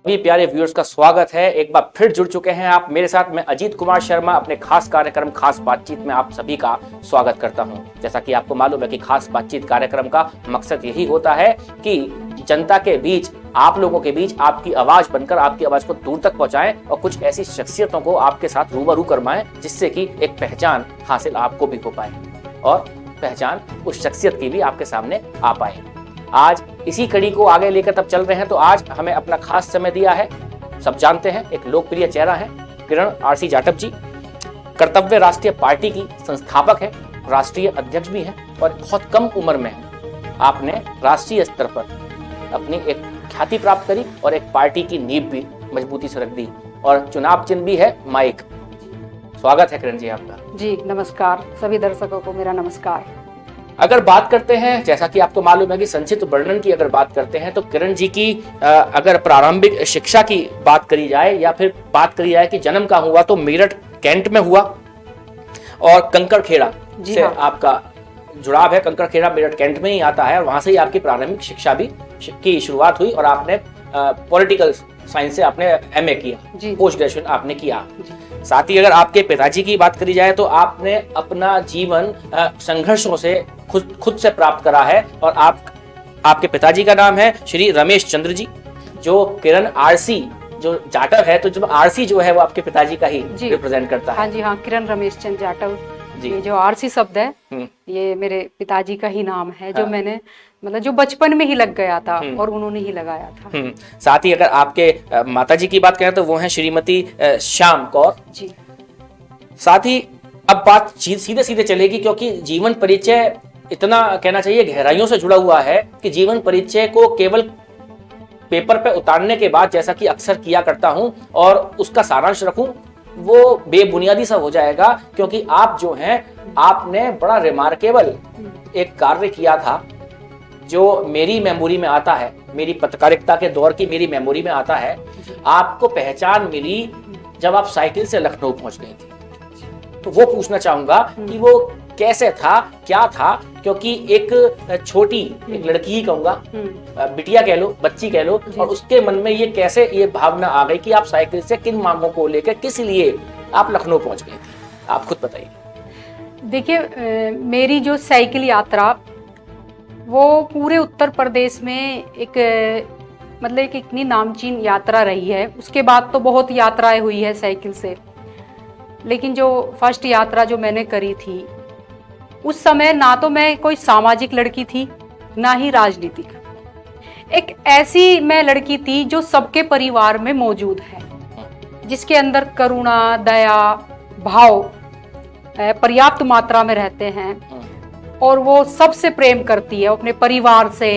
सभी प्यारे व्यूअर्स का स्वागत है। एक बार फिर जुड़ चुके हैं आप मेरे साथ। मैं अजीत कुमार शर्मा अपने खास कार्यक्रम खास बातचीत में आप सभी का स्वागत करता हूं। जैसा कि आपको मालूम है कि खास बातचीत कार्यक्रम का मकसद यही होता है कि जनता के बीच, आप लोगों के बीच आपकी आवाज बनकर आपकी आवाज को दूर तक पहुंचाएं और कुछ ऐसी शख्सियतों को आपके साथ रूबरू करवाएं जिससे कि एक पहचान हासिल आपको भी हो पाए और पहचान उस शख्सियत की भी आपके सामने आ पाए। आज इसी कड़ी को आगे लेकर तब चल रहे हैं। तो आज हमें अपना खास समय दिया है, सब जानते हैं, एक लोकप्रिय चेहरा है किरण आरसी जाटव जी। कर्तव्य राष्ट्रीय पार्टी की संस्थापक है, राष्ट्रीय अध्यक्ष भी हैं और बहुत कम उम्र में आपने राष्ट्रीय स्तर पर अपनी एक ख्याति प्राप्त करी और एक पार्टी की नींव भी मजबूती से रख दी और चुनाव चिन्ह भी है माइक। स्वागत है किरण जी आपका। जी नमस्कार, सभी दर्शकों को मेरा नमस्कार। अगर बात करते हैं, जैसा कि आपको मालूम है कि संक्षिप्त वर्णन की अगर बात करते हैं तो किरण जी की अगर प्रारंभिक शिक्षा की बात करी जाए या फिर बात करी जाए कि जन्म का हुआ तो मेरठ कैंट में हुआ और कंकड़खेड़ा से आपका जुड़ाव है। कंकड़खेड़ा मेरठ कैंट में ही आता है और वहां से ही आपकी प्रारंभिक शिक्षा भी की शुरुआत हुई और आपने पॉलिटिकल साइंस से आपने एमए किया, पोस्ट ग्रेजुएशन आपने किया। साथ ही अगर आपके पिताजी की बात करी जाए तो आपने अपना जीवन संघर्षों से खुद से प्राप्त करा है और आपके पिताजी का नाम है श्री रमेश चंद्र जी, जो किरण आरसी जो जाटव है, तो जो आरसी जो है वो आपके पिताजी का ही रिप्रेजेंट करता है। हाँ जी हाँ, किरण रमेश चंद्र जाटव। ये जो आरसी शब्द है ये मेरे पिताजी का ही नाम है, जो मैंने मतलब जो बचपन में ही लग गया था और उन्होंने ही लगाया था। साथ ही अगर आपके माताजी की बात करें तो वो हैं श्रीमती श्याम कौर जी। साथ ही अब बात सीधे सीधे चलेगी क्योंकि जीवन परिचय इतना कहना चाहिए गहराइयों से जुड़ा हुआ है कि जीवन परिचय को केवल पेपर पे उतारने के बाद, जैसा कि अक्सर किया करता हूं और उसका सारांश रखूं, वो बेबुनियादी सा हो जाएगा क्योंकि आप जो हैं आपने बड़ा रिमार्केबल एक कार्य किया था जो मेरी मेमोरी में आता है, मेरी पत्रकारिता के दौर की मेरी मेमोरी में आता है। आपको पहचान मिली जब आप साइकिल से लखनऊ पहुंच गई थी, तो वो पूछना चाहूंगा कि वो कैसे था, क्या था, क्योंकि एक छोटी एक लड़की ही कहूंगा, बिटिया कह लो, बच्ची कह लो, और उसके मन में ये कैसे ये भावना आ गई कि आप साइकिल से किन मांगों को लेकर किस लिए आप लखनऊ पहुंच गई थी, आप खुद बताइए। देखिए, मेरी जो साइकिल यात्रा वो पूरे उत्तर प्रदेश में एक मतलब एक इतनी नामचीन यात्रा रही है। उसके बाद तो बहुत यात्राएं हुई है साइकिल से, लेकिन जो फर्स्ट यात्रा जो मैंने करी थी उस समय ना तो मैं कोई सामाजिक लड़की थी ना ही राजनीतिक, एक ऐसी मैं लड़की थी जो सबके परिवार में मौजूद है, जिसके अंदर करुणा, दया भाव पर्याप्त मात्रा में रहते हैं और वो सबसे प्रेम करती है, अपने परिवार से,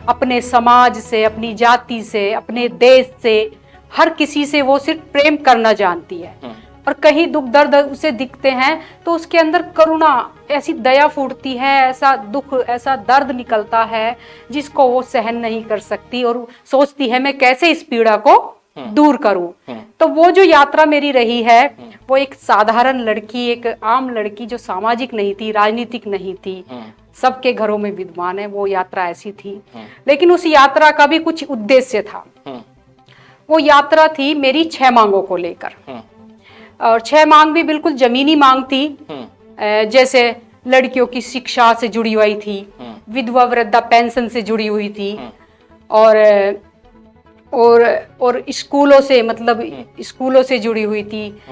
अपने समाज से, अपनी जाति से, अपने देश से, हर किसी से वो सिर्फ प्रेम करना जानती है। और कहीं दुख दर्द उसे दिखते हैं तो उसके अंदर करुणा, ऐसी दया फूटती है, ऐसा दुख, ऐसा दर्द निकलता है जिसको वो सहन नहीं कर सकती और सोचती है मैं कैसे इस पीड़ा को दूर करूं। तो वो जो यात्रा मेरी रही है वो एक साधारण लड़की, एक आम लड़की जो सामाजिक नहीं थी, राजनीतिक नहीं थी, सबके घरों में विद्यमान है, वो यात्रा ऐसी थी। लेकिन उस यात्रा का भी कुछ उद्देश्य था। वो यात्रा थी मेरी 6 मांगों को लेकर, और 6 मांग भी बिल्कुल जमीनी मांग थी। जैसे लड़कियों की शिक्षा से जुड़ी हुई थी, विधवा वृद्धा पेंशन से जुड़ी हुई थी, और स्कूलों से, मतलब स्कूलों से जुड़ी हुई थी।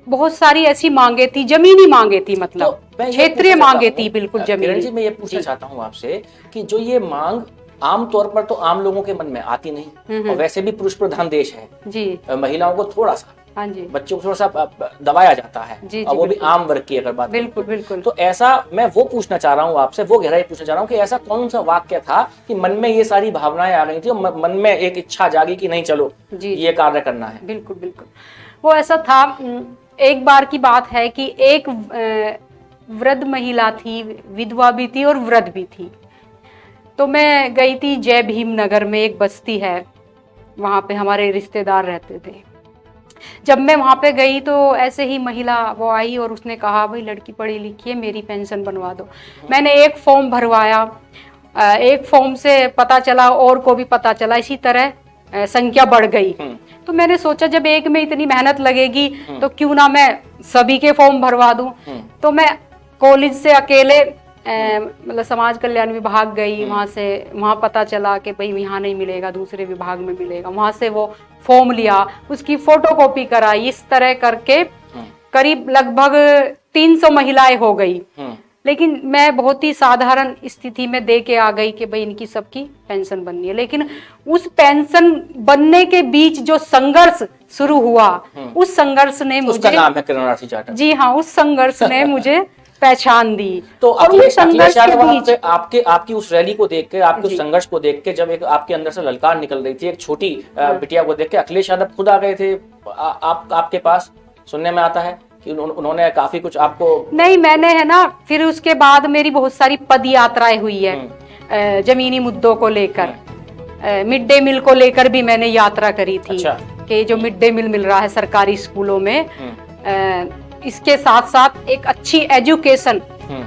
बहुत सारी ऐसी मांगे थी, जमीनी मांगे थी, मतलब क्षेत्रीय मांगे थी, बिल्कुल जमीनी। किरण जी, मैं ये पूछना चाहता हूँ आपसे कि जो ये मांग आम तौर पर तो आम लोगों के मन में आती नहीं, और वैसे भी पुरुष प्रधान देश है जी, महिलाओं को थोड़ा सा, हाँ जी, बच्चों को थोड़ा सा दबाया जाता है जी, और वो भी आम वर्ग की अगर बात बिल्कुल बिल्कुल। तो ऐसा मैं वो पूछना चाह रहा हूँ आपसे, वो गहराई पूछना चाह रहा हूँ कि ऐसा कौन सा वाक्य था कि मन में ये सारी भावनाएं आ गई थी और मन में एक इच्छा जागी कि नहीं चलो जी, ये कार्य करना है। बिल्कुल बिल्कुल, वो ऐसा था। एक बार की बात है कि एक वृद्ध महिला थी, विधवा भी थी और वृद्ध भी थी। तो मैं गई थी जय भीम नगर में, एक बस्ती है, वहाँ पे हमारे रिश्तेदार रहते थे। जब मैं वहाँ पे गई तो ऐसे ही महिला वो आई और उसने कहा भाई लड़की पढ़ी लिखी है, मेरी पेंशन बनवा दो। मैंने एक फॉर्म भरवाया, एक फॉर्म से पता चला और को भी पता चला, इसी तरह संख्या बढ़ गई तो मैंने सोचा जब एक में इतनी मेहनत लगेगी तो क्यों ना मैं सभी के फॉर्म भरवा दूं। तो मैं कॉलेज से अकेले मतलब समाज कल्याण विभाग गई, वहां पता चला कि भाई यहाँ नहीं मिलेगा, दूसरे विभाग में मिलेगा। वहां से वो फॉर्म लिया, उसकी फोटोकॉपी कराई, इस तरह करके करीब लगभग 300 महिलाएं हो गई। लेकिन मैं बहुत ही साधारण स्थिति में दे के आ गई कि भाई इनकी सबकी पेंशन बननी है। लेकिन उस पेंशन बनने के बीच जो संघर्ष शुरू हुआ, उस संघर्ष ने उसका मुझे, नाम है किरण आरसी जाटव। जी हाँ, उस संघर्ष ने मुझे पहचान दी। तो और उस संघर्ष के बीच आपकी उस रैली को देख के, आपके उस संघर्ष को देख के, जब एक आपके अंदर से ललकार निकल रही थी, एक छोटी बिटिया को देख के अखिलेश यादव खुद आ गए थे आपके पास। सुनने में आता है कि उन्होंने काफी कुछ आपको। नहीं, मैंने है ना, फिर उसके बाद मेरी बहुत सारी पद यात्राएं हुई है जमीनी मुद्दों को लेकर। मिड डे मील को लेकर भी मैंने यात्रा करी थी। अच्छा। कि जो मिड डे मील मिल रहा है सरकारी स्कूलों में, इसके साथ साथ एक अच्छी एजुकेशन,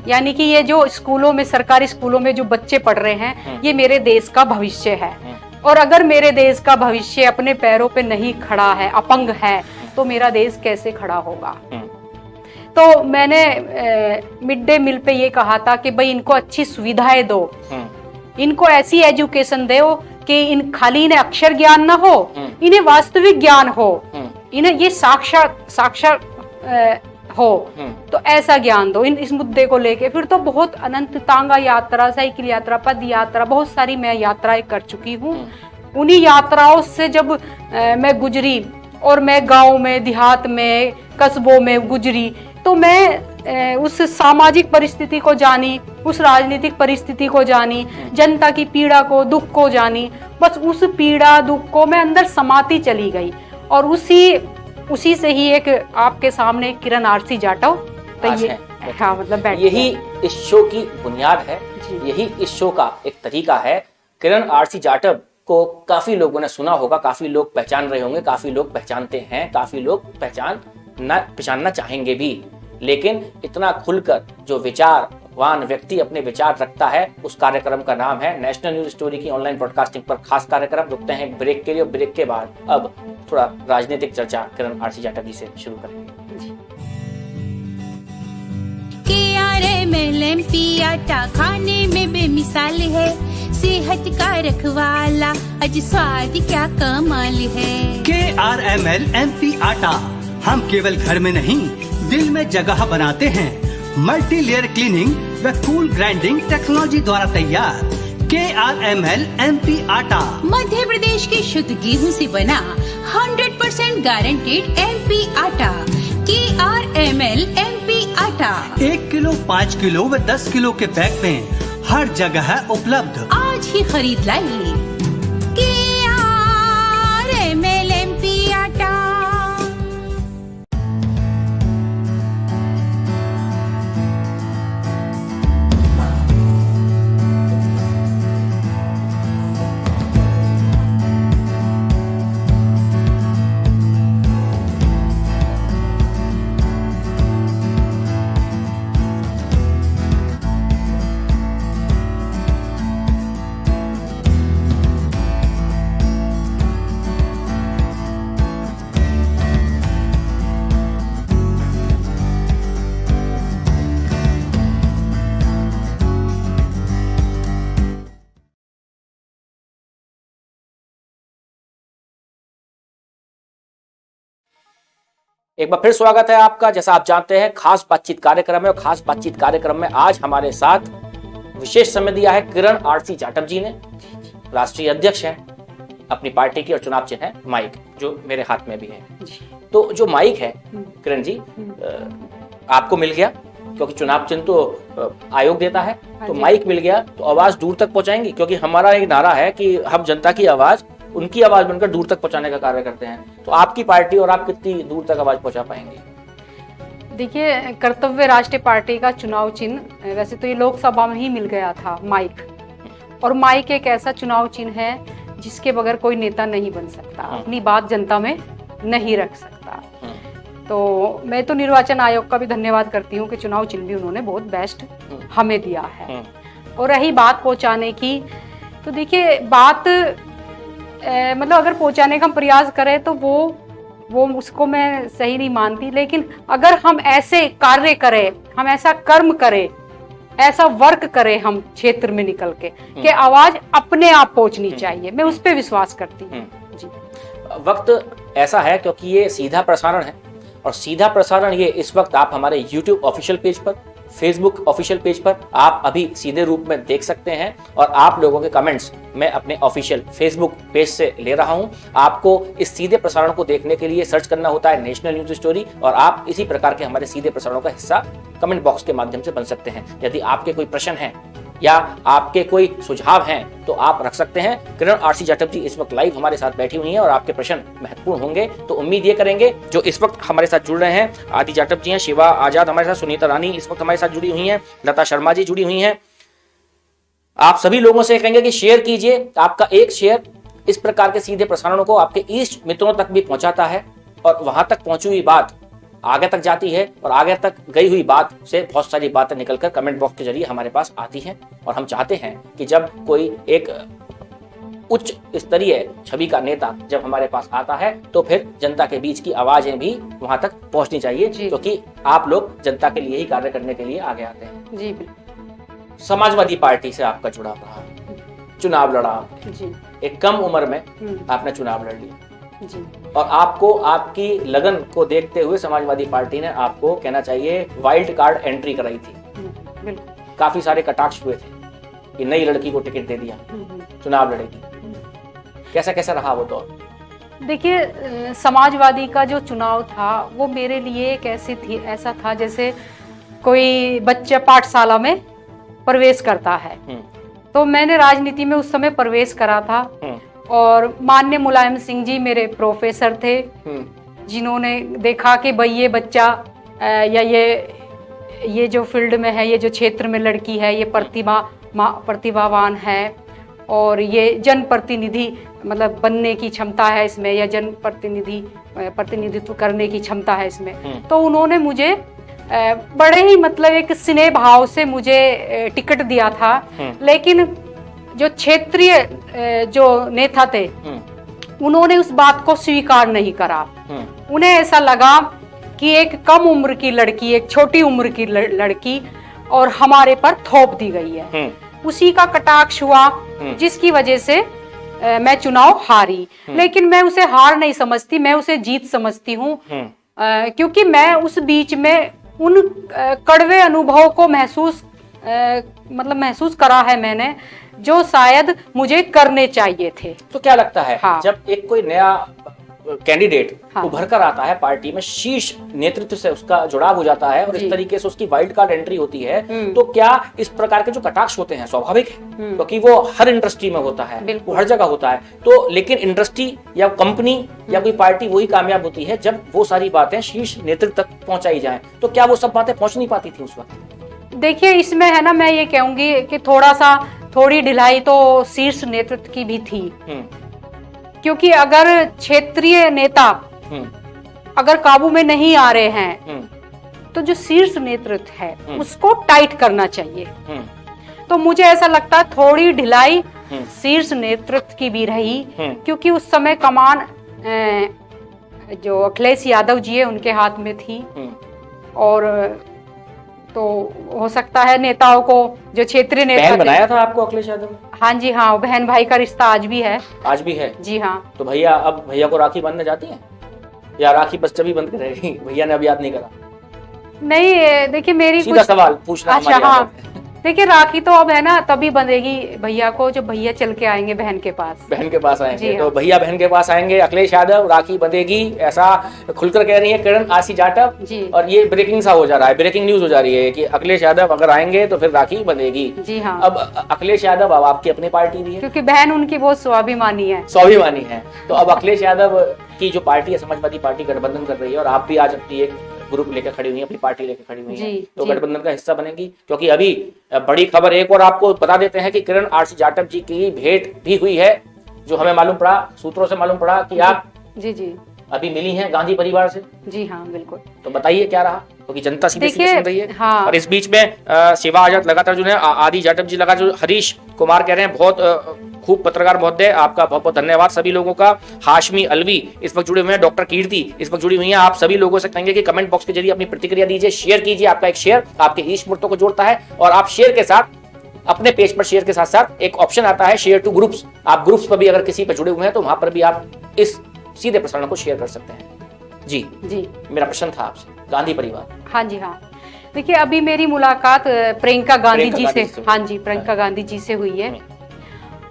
यानी कि ये जो स्कूलों में, सरकारी स्कूलों में जो बच्चे पढ़ रहे हैं, ये मेरे देश का भविष्य है। और अगर मेरे देश का भविष्य अपने पैरों पे नहीं खड़ा है, अपंग है, तो मेरा देश कैसे खड़ा होगा। तो मैंने मिड डे मील पे ये कहा था कि भाई इनको अच्छी सुविधाएं दो, इनको ऐसी एजुकेशन दो कि खाली इन्हें अक्षर ज्ञान ना हो, इन्हें वास्तविक ज्ञान हो, इन्हें ये साक्षर हो। तो ऐसा ज्ञान दो इस मुद्दे को लेके। फिर तो बहुत अनंत तांगा यात्रा, साइकिल यात्रा, पद यात्रा, बहुत सारी मैं यात्राएं कर चुकी हूँ। उन्हीं यात्राओं से जब मैं गुजरी और मैं गांव में, देहात में, कस्बों में गुजरी, तो मैं उस सामाजिक परिस्थिति को जानी, उस राजनीतिक परिस्थिति को जानी, जनता की पीड़ा को, दुख को जानी। बस उस पीड़ा, दुख को मैं अंदर समाती चली गई। और उसी से ही एक आपके सामने किरण आरसी जाटव, तो ये हाँ, मतलब यही इस शो की बुनियाद है, यही इस शो का एक तरीका है। किरण आरसी जाटव को काफी लोगों ने सुना होगा, काफी लोग पहचान रहे होंगे, काफी लोग पहचानते हैं, काफी लोग पहचानना चाहेंगे भी। लेकिन इतना खुलकर जो विचारवान व्यक्ति अपने विचार रखता है, उस कार्यक्रम का नाम है नेशनल न्यूज स्टोरी की ऑनलाइन ब्रॉडकास्टिंग पर खास कार्यक्रम। रुकते हैं एक ब्रेक के लिए, और ब्रेक के बाद अब थोड़ा राजनीतिक चर्चा किरण आरसी जाटव जी से शुरू करेंगे। KRML आटा खाने में बेमिसाल है, सेहत का रखवाला, अज स्वाद क्या कमाल है। KRML आटा हम केवल घर में नहीं, दिल में जगह बनाते हैं। मल्टी लेयर क्लीनिंग व कूल ग्राइंडिंग टेक्नोलॉजी द्वारा तैयार KRML आटा मध्य प्रदेश के शुद्ध गेहूं से बना 100% गारंटेड MP आटा। KRML आटा 1 किलो, 5 किलो व 10 किलो के पैक में हर जगह है उपलब्ध। आज ही खरीद लाइए KRML आटा। एक बार फिर स्वागत है आपका। जैसा आप जानते हैं, खास बातचीत कार्यक्रम है, और खास बातचीत कार्यक्रम में आज हमारे साथ विशेष समय दिया है किरण आरसी जाटव जी ने। राष्ट्रीय अध्यक्ष हैं अपनी पार्टी की, और चुनाव चिन्ह है माइक, जो मेरे हाथ में भी है। तो जो माइक है किरण जी, आपको मिल गया, क्योंकि चुनाव चिन्ह तो आयोग देता है, तो माइक मिल गया, तो आवाज दूर तक पहुंचाएंगी। क्योंकि हमारा एक नारा है कि हम जनता की आवाज उनकी आवाज बनकर दूर तक पहुंचाने का कार्य करते हैं। तो आपकी पार्टी और आप कितनी दूर तक आवाज पहुंचा पाएंगे? देखिए, कर्तव्य राष्ट्रीय पार्टी का चुनाव चिन्ह वैसे तो ये लोकसभा में ही मिल गया था, माइक। और माइक एक ऐसा चुनाव चिन्ह है जिसके बगैर कोई नेता नहीं बन सकता, अपनी बात जनता में नहीं रख सकता। तो मैं तो निर्वाचन आयोग का भी धन्यवाद करती हूँ कि चुनाव चिन्ह भी उन्होंने बहुत बेस्ट हमें दिया है। और रही बात पहुंचाने की, तो देखिए, बात मतलब अगर पहुंचाने का हम प्रयास करें तो वो उसको मैं सही नहीं मानती, लेकिन अगर हम ऐसे कार्य करें, हम ऐसा कर्म करें, ऐसा वर्क करें हम क्षेत्र में निकल के कि आवाज अपने आप पहुंचनी चाहिए, मैं उस पर विश्वास करती हूँ जी। वक्त ऐसा है क्योंकि ये सीधा प्रसारण है, और सीधा प्रसारण ये इस वक्त आप हमारे YouTube ऑफिशियल पेज पर, Facebook ऑफिशियल पेज पर आप अभी सीधे रूप में देख सकते हैं, और आप लोगों के कमेंट्स मैं अपने ऑफिशियल Facebook पेज से ले रहा हूं। आपको इस सीधे प्रसारण को देखने के लिए सर्च करना होता है नेशनल न्यूज स्टोरी, और आप इसी प्रकार के हमारे सीधे प्रसारणों का हिस्सा कमेंट बॉक्स के माध्यम से बन सकते हैं। यदि आपके कोई प्रश्न हैं या आपके कोई सुझाव हैं तो आप रख सकते हैं। किरण आरसी जाटव जी इस वक्त लाइव हमारे साथ बैठी हुई हैं और आपके प्रश्न महत्वपूर्ण होंगे, तो उम्मीद ये करेंगे जो इस वक्त हमारे साथ जुड़ रहे हैं, आदि जाटव जी हैं, शिवा आजाद हमारे साथ, सुनीता रानी इस वक्त हमारे साथ जुड़ी हुई हैं, लता शर्मा जी जुड़ी हुई हैं। आप सभी लोगों से कहेंगे कि शेयर कीजिए। आपका एक शेयर इस प्रकार के सीधे प्रसारणों को आपके इष्ट मित्रों तक भी पहुंचाता है, और वहां तक पहुंची हुई बात आगे तक जाती है, और आगे तक गई हुई बात से बहुत सारी बातें निकलकर कमेंट बॉक्स के जरिए हमारे पास आती हैं। और हम चाहते हैं कि जब कोई एक उच्च स्तरीय छवि का नेता जब हमारे पास आता है तो फिर जनता के बीच की आवाजें भी वहां तक पहुंचनी चाहिए, क्योंकि आप लोग जनता के लिए ही कार्य करने के लिए आगे आते हैं। जी बिल्कुल। समाजवादी पार्टी से आपका जुड़ाव रहा, चुनाव लड़ा जी, एक कम उम्र में आपने चुनाव लड़ लिया जी, और आपको आपकी लगन को देखते हुए समाजवादी पार्टी ने आपको कहना चाहिए वाइल्ड कार्ड एंट्री कराई थी। बिल्कुल। काफी सारे कटाक्ष हुए थे कि नई लड़की को टिकट दे दिया, चुनाव लड़ेगी। कैसा कैसा रहा वो दौर? देखिए, समाजवादी का जो चुनाव था वो मेरे लिए एक ऐसा था जैसे कोई बच्चा पाठशाला में प्रवेश करता है। तो मैंने राजनीति में उस समय प्रवेश करा था, और माननीय मुलायम सिंह जी मेरे प्रोफेसर थे, जिन्होंने देखा कि भाई ये बच्चा या ये जो फील्ड में है, ये जो क्षेत्र में लड़की है, ये प्रतिभावान है, और ये जनप्रतिनिधि मतलब बनने की क्षमता है इसमें, या प्रतिनिधित्व करने की क्षमता है इसमें। तो उन्होंने मुझे बड़े ही मतलब एक स्नेह भाव से मुझे टिकट दिया था। लेकिन जो क्षेत्रीय जो नेता थे उन्होंने उस बात को स्वीकार नहीं करा। उन्हें ऐसा लगा कि एक कम उम्र की लड़की, एक छोटी उम्र की लड़की और हमारे पर थोप दी गई है। उसी का कटाक्ष हुआ जिसकी वजह से मैं चुनाव हारी। लेकिन मैं उसे हार नहीं समझती, मैं उसे जीत समझती हूँ, क्योंकि मैं उस बीच में उन कड़वे अनुभव को महसूस करा है मैंने, जो शायद मुझे करने चाहिए थे। तो क्या लगता है, हाँ। जब एक कोई नया कैंडिडेट हाँ। उभर कर आता है पार्टी में, शीर्ष नेतृत्व से उसका जुड़ाव हो जाता है और इस तरीके से उसकी वाइल्ड कार्ड एंट्री होती है, तो क्या इस प्रकार के जो कटाक्ष होते हैं स्वाभाविक है, क्योंकि वो हर इंडस्ट्री में होता है, वो हर जगह होता है। तो लेकिन इंडस्ट्री या कंपनी या कोई पार्टी वही कामयाब होती है जब वो सारी बातें शीर्ष नेतृत्व तक पहुंचाई जाए। तो क्या वो सब बातें पहुंच नहीं पाती थी उस वक्त? देखिए, इसमें है ना, मैं ये कहूंगी कि थोड़ी ढिलाई तो शीर्ष नेतृत्व की भी थी, क्योंकि अगर क्षेत्रीय नेता अगर काबू में नहीं आ रहे हैं तो जो शीर्ष नेतृत्व है उसको टाइट करना चाहिए। तो मुझे ऐसा लगता है थोड़ी ढिलाई शीर्ष नेतृत्व की भी रही, क्योंकि उस समय कमान जो अखिलेश यादव जी है उनके हाथ में थी, और तो हो सकता है नेताओं को, जो क्षेत्रीय नेता बनाया था आपको अखिलेश यादव? हाँ जी, हाँ, बहन भाई का रिश्ता आज भी है। आज भी है जी हाँ। तो भैया, अब भैया को राखी बांधने जाती हैं या राखी बस तभी बंद करेगी? भैया ने अब याद नहीं करा? नहीं, देखिए मेरी सीधा सवाल पूछना। अच्छा, हाँ, देखिए राखी तो अब है ना तभी बंधेगी भैया को जब भैया चल के आएंगे बहन के पास आएंगे। तो भैया बहन के पास आएंगे, अखिलेश यादव राखी बंधेगी, ऐसा खुलकर कह रही है किरण आरसी जाटव जी। और ये ब्रेकिंग सा हो जा रहा है, ब्रेकिंग न्यूज हो जा रही है कि अखिलेश यादव अगर आएंगे तो फिर राखी बंधेगी। जी हाँ। अब अखिलेश यादव अब आपकी अपनी पार्टी भी है, क्योंकि बहन उनकी बहुत स्वाभिमानी है। तो अब अखिलेश यादव की जो पार्टी है समाजवादी पार्टी गठबंधन कर रही है, और आप भी आज अपनी एक ग्रुप लेकर खड़ी हुई है, अपनी पार्टी लेकर खड़ी हुई है, तो गठबंधन का हिस्सा बनेगी। क्योंकि अभी बड़ी खबर एक और आपको बता देते हैं कि किरण आरसी जाटव जी की भेंट भी हुई है, जो हमें मालूम पड़ा, सूत्रों से मालूम पड़ा कि आप जी अभी मिली हैं गांधी परिवार से। जी हाँ, बिल्कुल। तो बताइए क्या रहा, क्योंकि जनता सीधे सीधे सुन रही है। हाँ। और इस बीच में शिवा आजाद लगातार जो है, आदि जाटव जी लगातार, हरीश कुमार कह रहे हैं बहुत खूब पत्रकार महोदय, आपका बहुत बहुत धन्यवाद सभी लोगों का। हाशमी अलवी इस वक्त जुड़े हुए हैं, डॉक्टर कीर्ति इस वक्त जुड़ी हुई हैं। आप सभी लोगों से कहेंगे कि कमेंट बॉक्स के जरिए अपनी प्रतिक्रिया दीजिए, शेयर कीजिए। आपका एक शेयर आपके ईश मुहूर्तों को जोड़ता है, और आप शेयर के साथ अपने पेज पर शेयर के साथ साथ एक ऑप्शन आता है शेयर टू ग्रुप्स। आप ग्रुप्स पर भी अगर किसी पर जुड़े हुए हैं तो वहां पर भी आप इस सीधे प्रसारण को शेयर कर सकते हैं। जी जी, मेरा प्रश्न था आपसे, गांधी परिवार। हाँ जी, हाँ देखिए, अभी मेरी मुलाकात प्रियंका गांधी जी से, हाँ जी, प्रियंका गांधी जी से हुई है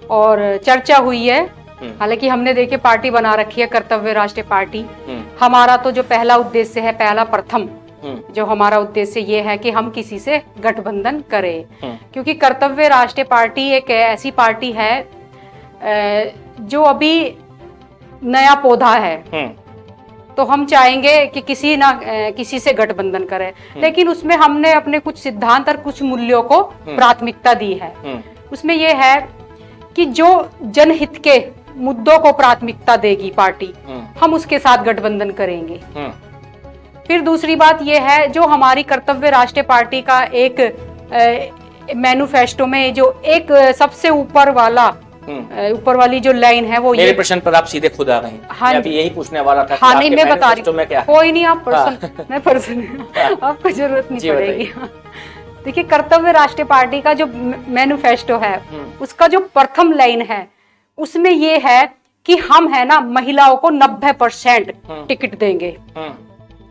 और चर्चा हुई है। हालांकि हमने देखिए पार्टी बना रखी है कर्तव्य राष्ट्रीय पार्टी। हमारा तो जो पहला उद्देश्य है, पहला प्रथम जो हमारा उद्देश्य ये है कि हम किसी से गठबंधन करें, क्योंकि कर्तव्य राष्ट्रीय पार्टी एक ऐसी पार्टी है जो अभी नया पौधा है। तो हम चाहेंगे कि किसी से गठबंधन करें, लेकिन उसमें हमने अपने कुछ सिद्धांत और कुछ मूल्यों को प्राथमिकता दी है। उसमें यह है कि जो जनहित के मुद्दों को प्राथमिकता देगी पार्टी, हम उसके साथ गठबंधन करेंगे। फिर दूसरी बात यह है, जो हमारी कर्तव्य राष्ट्रीय पार्टी का एक मैनिफेस्टो में जो एक सबसे ऊपर वाली जो लाइन है वो मेरे प्रश्न पर आप सीधे खुद आ गए। हाँ, मैं अभी यही पूछने वाला था। हाँ नहीं, मैं बता रही हूँ, क्या कोई नहीं, आप पर्सन मैं पर्सन आपको जरूरत नहीं पड़ेगी। देखिए, कर्तव्य राष्ट्रीय पार्टी का जो मैनिफेस्टो है उसका जो प्रथम लाइन है उसमें ये है कि हम है ना महिलाओं को 90% टिकट देंगे,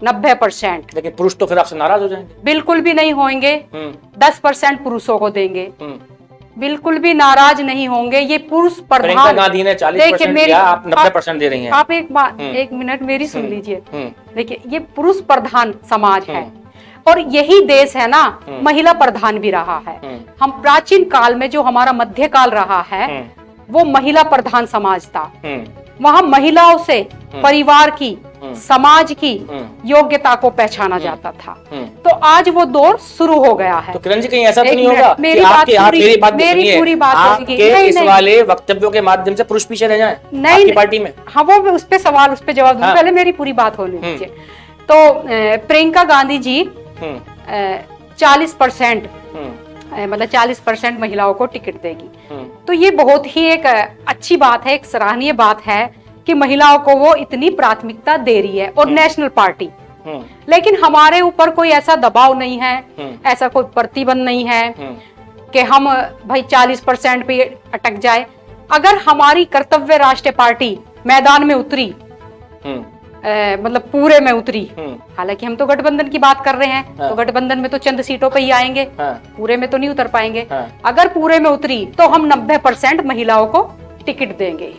90%। लेकिन पुरुष तो फिर आपसे नाराज हो जाएंगे। बिल्कुल भी नहीं होंगे। 10% पुरुषों को देंगे, बिल्कुल भी नाराज नहीं होंगे। ये पुरुष प्रधान, गांधी ने 40% दिया, आप 90% दे रही हैं। आप एक मिनट मेरी सुन लीजिए। देखिए, ये पुरुष प्रधान समाज है और यही देश है ना महिला प्रधान भी रहा है। हम प्राचीन काल में जो हमारा मध्यकाल रहा है वो महिला प्रधान समाज था। वहाँ महिलाओं से परिवार की, समाज की योग्यता को पहचाना जाता था। तो आज वो दौर शुरू हो गया है। तो किरण जी, कहीं ऐसा तो नहीं होगा मेरी कि बात मेरी बात आपके इस वाले वक्तव्यों के माध्यम से पुरुष पीछे रह जाएं आपकी पार्टी में? हाँ, वो उस पे सवाल, उस पे जवाब दूं। पहले मेरी पूरी बात होने दीजिए। तो प्रियंका गांधी जी 40% मतलब 40% महिलाओं को टिकट देगी। तो ये बहुत ही एक अच्छी बात है, एक सराहनीय बात है कि महिलाओं को वो इतनी प्राथमिकता दे रही है, और नेशनल पार्टी। लेकिन हमारे ऊपर कोई ऐसा दबाव नहीं है, ऐसा कोई प्रतिबंध नहीं है कि हम भाई 40% पे अटक जाए। अगर हमारी कर्तव्य राष्ट्रीय पार्टी मैदान में उतरी, मतलब पूरे में उतरी, हालांकि हम तो गठबंधन की बात कर रहे हैं, तो गठबंधन में तो चंद सीटों पे ही आएंगे, पूरे में तो नहीं उतर पाएंगे। अगर पूरे में उतरी तो हम 90% महिलाओं को टिकट देंगे।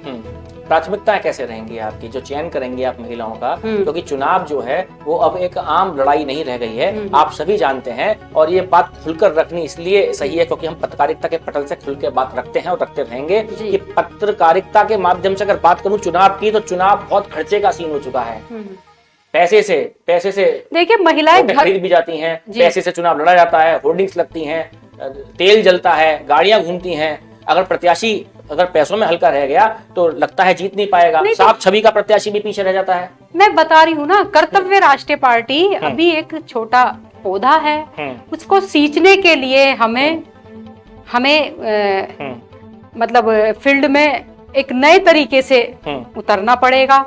प्राथमिकताएं कैसे रहेंगी आपकी, जो चयन करेंगे आप महिलाओं का? क्योंकि चुनाव जो है वो अब एक आम लड़ाई नहीं रह गई है, आप सभी जानते हैं। और ये बात खुलकर रखनी इसलिए सही है क्योंकि हम पत्रकारिता के पटल से खुल के बात रखते हैं और रखते रहेंगे कि पत्रकारिता के माध्यम से अगर बात करूं चुनाव की, तो चुनाव बहुत खर्चे का सीन हो चुका है। पैसे से देखिए, महिलाएं खरीद भी जाती हैं, पैसे से चुनाव लड़ा जाता है, होर्डिंग्स लगती हैं, तेल जलता है, गाड़ियां घूमती हैं। अगर प्रत्याशी अगर पैसों में हल्का रह गया तो लगता है जीत नहीं पाएगा। साफ छवि का प्रत्याशी भी पीछे रह जाता है। मैं बता रही हूँ ना, कर्तव्य राष्ट्रीय पार्टी अभी एक छोटा पौधा है, उसको सींचने के लिए हमें मतलब फील्ड में एक नए तरीके से उतरना पड़ेगा।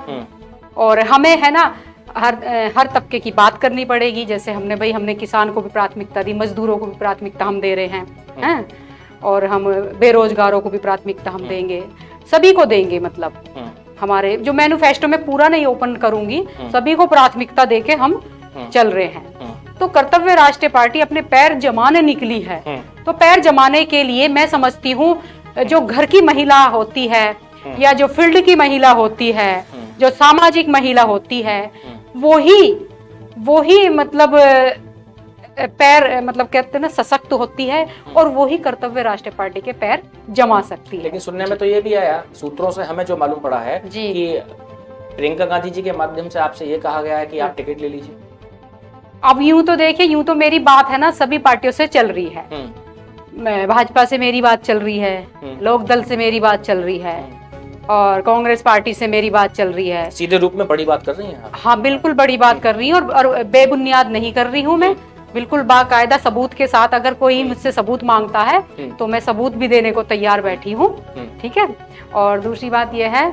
और हमें है ना हर तबके की बात करनी पड़ेगी। जैसे हमने किसान को भी प्राथमिकता दी, मजदूरों को भी प्राथमिकता हम दे रहे हैं, और हम बेरोजगारों को भी प्राथमिकता हम देंगे, सभी को देंगे। मतलब हमारे जो मैनिफेस्टो में पूरा नहीं ओपन करूंगी, सभी को प्राथमिकता देके हम चल रहे हैं। तो कर्तव्य राष्ट्रीय पार्टी अपने पैर जमाने निकली है। तो पैर जमाने के लिए मैं समझती हूँ जो घर की महिला होती है या जो फील्ड की महिला होती है, जो सामाजिक महिला होती है, वही मतलब पैर मतलब कहते हैं ना सशक्त होती है, और वही कर्तव्य राष्ट्रीय पार्टी के पैर जमा सकती है। लेकिन सुनने में तो ये भी आया, सूत्रों से हमें जो मालूम पड़ा है कि प्रियंका गांधी जी के माध्यम से आपसे ये कहा गया है कि आप टिकट ले लीजिए। अब यूं तो देखिए, यूं तो मेरी बात है ना सभी पार्टियों से चल रही है। भाजपा से मेरी बात चल रही है, लोकदल से मेरी बात चल रही है, और कांग्रेस पार्टी से मेरी बात चल रही है। सीधे रूप में बड़ी बात कर रही हैं आप? हाँ, बिल्कुल बड़ी बात कर रही हूँ, और बेबुनियाद नहीं कर रही हूँ मैं। बिल्कुल बाकायदा सबूत के साथ, अगर कोई मुझसे सबूत मांगता है तो मैं सबूत भी देने को तैयार बैठी हूँ। ठीक है। और दूसरी बात यह है,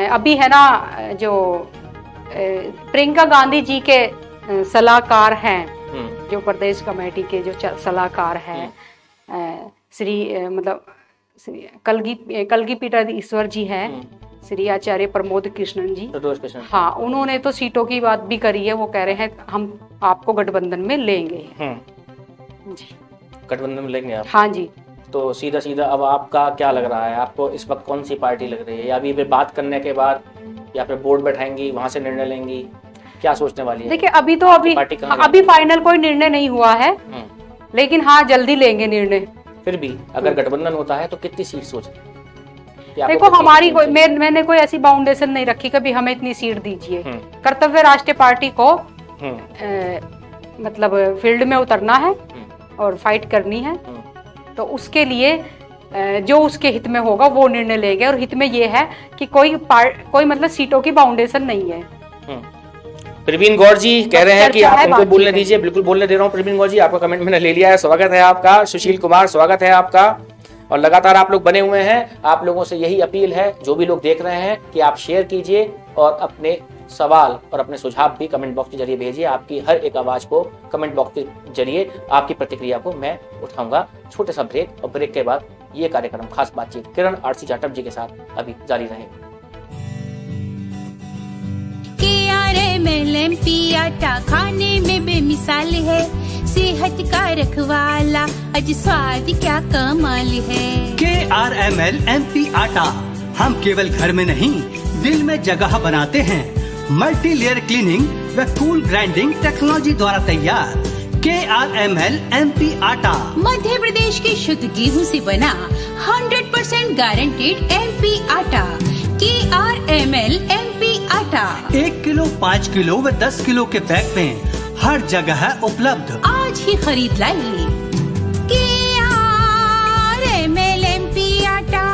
अभी है ना जो प्रियंका गांधी जी के सलाहकार हैं, जो प्रदेश कमेटी के जो सलाहकार हैं, कलगी पीठाधीश्वर जी हैं, श्री आचार्य प्रमोद कृष्णन जी। हाँ, उन्होंने तो सीटों की बात भी करी है। वो कह रहे हैं हम आपको गठबंधन में लेंगे। जी, गठबंधन में लेंगे आप? हाँ जी। तो सीधा सीधा अब आपका क्या लग रहा है, आपको इस वक्त कौन सी पार्टी लग रही है, या अभी बात करने के बाद या फिर बोर्ड बैठाएंगी वहां से निर्णय लेंगी, क्या सोचने वाली है? देखिए अभी फाइनल कोई निर्णय नहीं हुआ है, लेकिन हाँ जल्दी लेंगे निर्णय। फिर भी अगर गठबंधन होता है तो कितनी सीट सोच रहे? देखो हमारी मैंने कोई ऐसी बाउंडेशन नहीं रखी कभी हमें इतनी सीट दीजिए। कर्तव्य राष्ट्रीय पार्टी को मतलब फील्ड में उतरना है और फाइट करनी है, तो उसके लिए जो उसके हित में होगा वो निर्णय लेंगे। और हित में ये है कि कोई मतलब सीटों की बाउंडेशन नहीं है। प्रवीण गौर जी कह रहे हैं कि आप उनको बोलने दीजिए। बिल्कुल बोलने दे रहा हूँ प्रवीण गौर जी, आपका कमेंट मैंने ले लिया है। स्वागत है आपका। सुशील कुमार स्वागत है आपका, और लगातार आप लोग बने हुए हैं। आप लोगों से यही अपील है, जो भी लोग देख रहे हैं, कि आप शेयर कीजिए और अपने सवाल और अपने सुझाव भी कमेंट बॉक्स के जरिए भेजिए। आपकी हर एक आवाज को कमेंट बॉक्स के जरिए आपकी प्रतिक्रिया को मैं उठाऊंगा। छोटे सा ब्रेक, और ब्रेक के बाद ये कार्यक्रम खास बातचीत किरण आरसी जाटव जी के साथ अभी जारी रहेगा। KRML आटा खाने में बेमिसाल है, सेहत का रखवाला, अज स्वाद क्या कमाल है। KRML आटा हम केवल घर में नहीं दिल में जगह बनाते हैं। मल्टी लेयर क्लीनिंग व कूल ग्राइंडिंग टेक्नोलॉजी द्वारा तैयार KRML आटा मध्य प्रदेश के शुद्ध गेहूं से बना 100% गारंटेड MP आटा। KRML आटा 1 किलो, 5 किलो व 10 किलो के पैक में हर जगह है उपलब्ध। आज ही खरीद लाइए KRML आटा।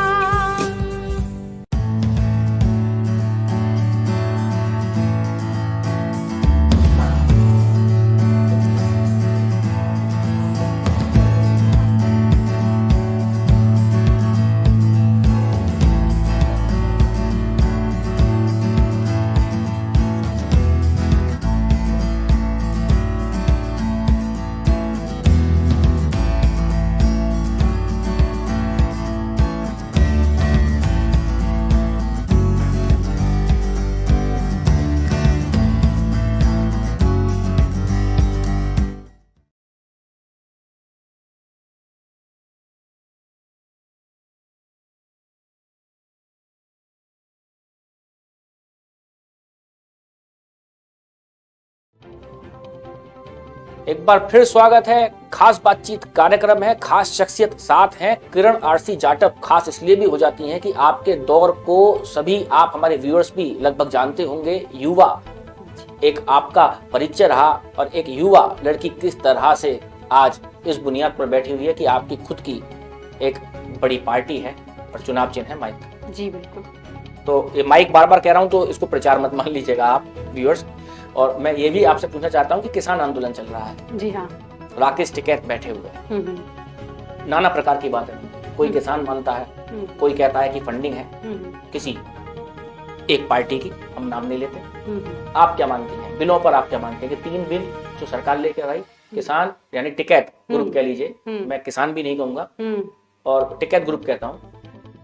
एक बार फिर स्वागत है। खास बातचीत कार्यक्रम है, खास शख्सियत साथ हैं किरण आरसी जाटव। खास इसलिए भी हो जाती हैं कि आपके दौर को सभी आप हमारे व्यूअर्स भी लगभग जानते होंगे। युवा एक आपका परिचय रहा, और एक युवा लड़की किस तरह से आज इस बुनियाद पर बैठी हुई है कि आपकी खुद की एक बड़ी पार्टी है और चुनाव चिन्ह है माइक। जी बिल्कुल। तो ये माइक बार बार कह रहा हूं, तो इसको प्रचार मत मान लीजिएगा आप व्यूअर्स। और मैं ये भी आपसे पूछना चाहता हूँ कि किसान आंदोलन चल रहा है। जी हाँ। राकेश टिकैत बैठे हुए हैं, नाना प्रकार की बातें, कोई किसान मानता है, कोई कहता है कि फंडिंग है किसी एक पार्टी की, हम नाम नहीं लेते। आप क्या मानती हैं बिलों पर? आप क्या मानते हैं कि 3 बिल जो सरकार लेकर आई, किसान यानी टिकैत ग्रुप कह लीजिए, मैं किसान भी नहीं कहूंगा और टिकैत ग्रुप कहता हूँ,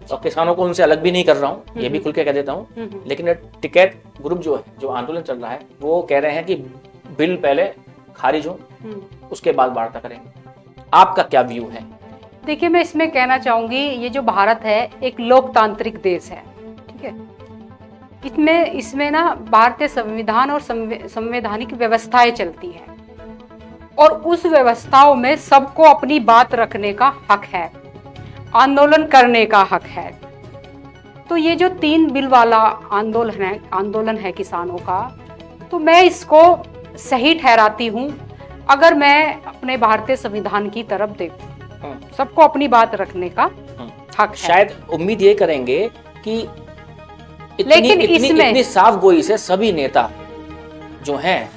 और किसानों को उनसे अलग भी नहीं कर रहा हूँ, ये भी खुल के कह देता हूँ। लेकिन टिकैत ग्रुप जो है, जो आंदोलन चल रहा है, वो कह रहे हैं कि बिल पहले खारिज हो, उसके बाद वार्ता करेंगे। आपका क्या व्यू है? देखिए मैं इसमें कहना चाहूंगी, ये जो भारत है एक लोकतांत्रिक देश है, ठीक है। इसमें ना भारतीय संविधान और संवैधानिक व्यवस्थाएं चलती है, और उस व्यवस्थाओं में सबको अपनी बात रखने का हक है, आंदोलन करने का हक है। तो ये जो 3 बिल वाला आंदोलन है किसानों का, तो मैं इसको सही ठहराती हूँ अगर मैं अपने भारतीय संविधान की तरफ देखूं। सबको अपनी बात रखने का हक है। शायद उम्मीद ये करेंगे कि इतनी साफ गोई से सभी नेता जो हैं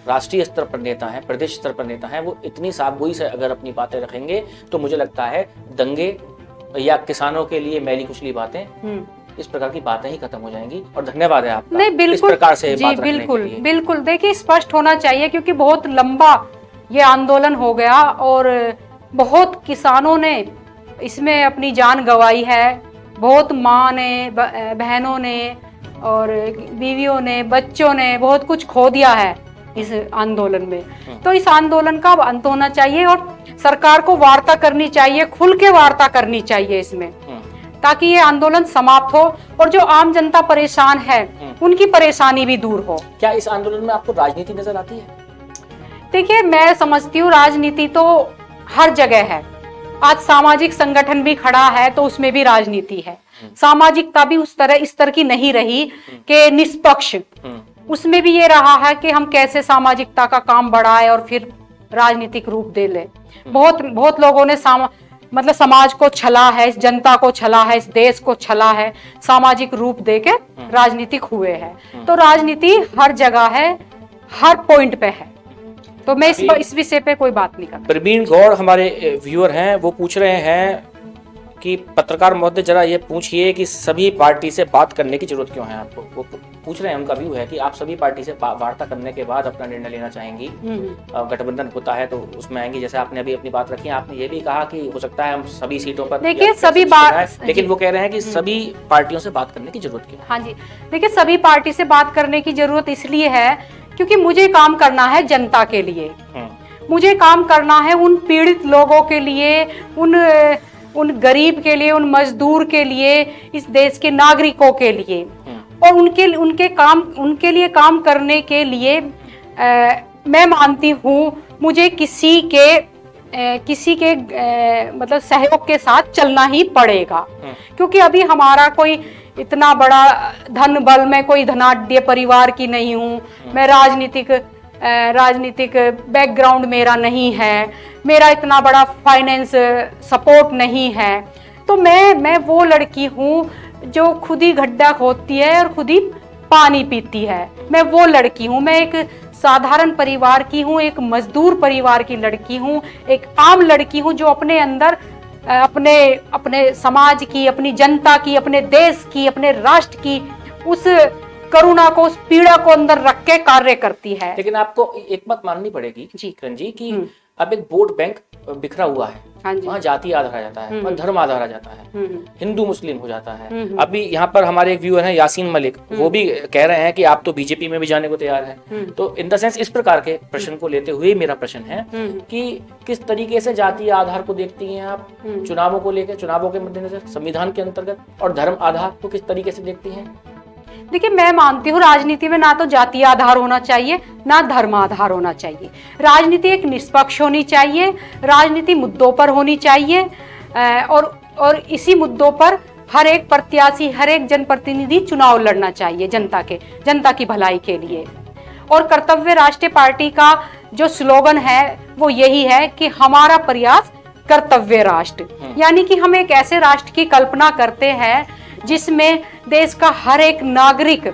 राष्ट्रीय स्तर पर नेता हैं, प्रदेश स्तर पर नेता हैं, वो इतनी साफगोई से अगर अपनी बातें रखेंगे तो मुझे लगता है दंगे या किसानों के लिए मैली कुचली बातें, इस प्रकार की बातें ही खत्म हो जाएंगी। और धन्यवाद है आपका नहीं, बिल्कुल, इस प्रकार से जी, बात रखने बिल्कुल के लिए। बिल्कुल। देखिए, स्पष्ट होना चाहिए क्योंकि बहुत लंबा ये आंदोलन हो गया और बहुत किसानों ने इसमें अपनी जान गंवाई है, बहुत माँ ने, बहनों ने और बीवियों ने, बच्चों ने बहुत कुछ खो दिया है इस आंदोलन में। तो इस आंदोलन का अब अंत होना चाहिए और सरकार को वार्ता करनी चाहिए, खुल के वार्ता करनी चाहिए इसमें, ताकि ये आंदोलन समाप्त हो और जो आम जनता परेशान है उनकी परेशानी भी दूर हो। क्या इस आंदोलन में आपको राजनीति नजर आती है? देखिए, मैं समझती हूँ राजनीति तो हर जगह है। आज सामाजिक संगठन भी खड़ा है तो उसमें भी राजनीति है। सामाजिकता भी इस तरह की नहीं रही कि निष्पक्ष, उसमें भी ये रहा है कि हम कैसे सामाजिकता का काम बढ़ाए और फिर राजनीतिक रूप दे ले। बहुत लोगों ने मतलब समाज को छला है, इस जनता को छला है, इस देश को छला है, सामाजिक रूप देके राजनीतिक हुए हैं। तो राजनीति हर जगह है, हर पॉइंट पे है। तो मैं इस विषय पे कोई बात नहीं करता। प्रवीण गौड़ हमारे व्यूअर हैं, वो पूछ रहे हैं कि पत्रकार महोदय जरा ये पूछिए कि सभी पार्टी से बात करने की जरूरत क्यों है आपको? वो पूछ रहे हैं, उनका व्यू है कि आप सभी पार्टी से वार्ता करने के बाद अपना निर्णय लेना चाहेंगी। गठबंधन होता है तो उसमें आएंगी, जैसे आपने अभी अपनी बात रखी। आपने ये भी कहा कि हो सकता है हम सभी सीटों पर, देखिए सभी बात, लेकिन वो कह रहे हैं कि सभी पार्टियों से बात करने की जरूरत क्यों? हाँ जी, देखिए सभी पार्टी से बात करने की जरूरत इसलिए है क्योंकि मुझे काम करना है जनता के लिए, मुझे काम करना है उन पीड़ित लोगों के लिए, उन गरीब के लिए, उन मजदूर के लिए, इस देश के नागरिकों के लिए। और उनके लिए काम करने के लिए मैं मानती हूँ मुझे किसी के मतलब सहयोग के साथ चलना ही पड़ेगा, क्योंकि अभी हमारा कोई इतना बड़ा धन बल, मैं कोई धनाढ्य परिवार की नहीं हूँ, मैं राजनीतिक बैकग्राउंड मेरा नहीं है, मेरा इतना बड़ा फाइनेंस सपोर्ट नहीं है। तो मैं वो लड़की हूँ जो खुद ही गड्ढा खोदती है और खुद ही पानी पीती है। मैं वो लड़की हूँ, मैं एक साधारण परिवार की हूँ, एक मजदूर परिवार की लड़की हूँ, एक आम लड़की हूँ जो अपने अंदर अपने समाज की, अपनी जनता की, अपने देश की, अपने राष्ट्र की उस करुणा को, उस पीड़ा को अंदर रख के कार्य करती है। लेकिन आपको एक बात माननी पड़ेगी जी किरण जी कि अब एक वोट बैंक बिखरा हुआ है। हाँ, वहाँ जाति आधार आ जाता है, वहाँ धर्म आधार आ जाता है, हिंदू मुस्लिम हो जाता है। अभी यहाँ पर हमारे एक व्यूअर हैं यासीन मलिक, वो भी कह रहे हैं कि आप तो बीजेपी में भी जाने को तैयार हैं। तो इन द सेंस इस प्रकार के प्रश्न को लेते हुए मेरा प्रश्न है कि किस तरीके से जातीय आधार को देखती हैं आप चुनावों को लेकर, चुनावों के मद्देनजर, संविधान के अंतर्गत, और धर्म आधार को किस तरीके से देखती हैं? देखिए, मैं मानती हूँ राजनीति में ना तो जातीय आधार होना चाहिए ना धर्म आधार होना चाहिए। राजनीति एक निष्पक्ष होनी चाहिए, राजनीति मुद्दों पर होनी चाहिए और इसी मुद्दों पर हर एक प्रत्याशी, हर एक जनप्रतिनिधि चुनाव लड़ना चाहिए जनता की भलाई के लिए। और कर्तव्य राष्ट्रीय पार्टी का जो स्लोगन है वो यही है कि हमारा प्रयास कर्तव्य राष्ट्र, यानी कि हम एक ऐसे राष्ट्र की कल्पना करते हैं जिसमें देश का हर एक नागरिक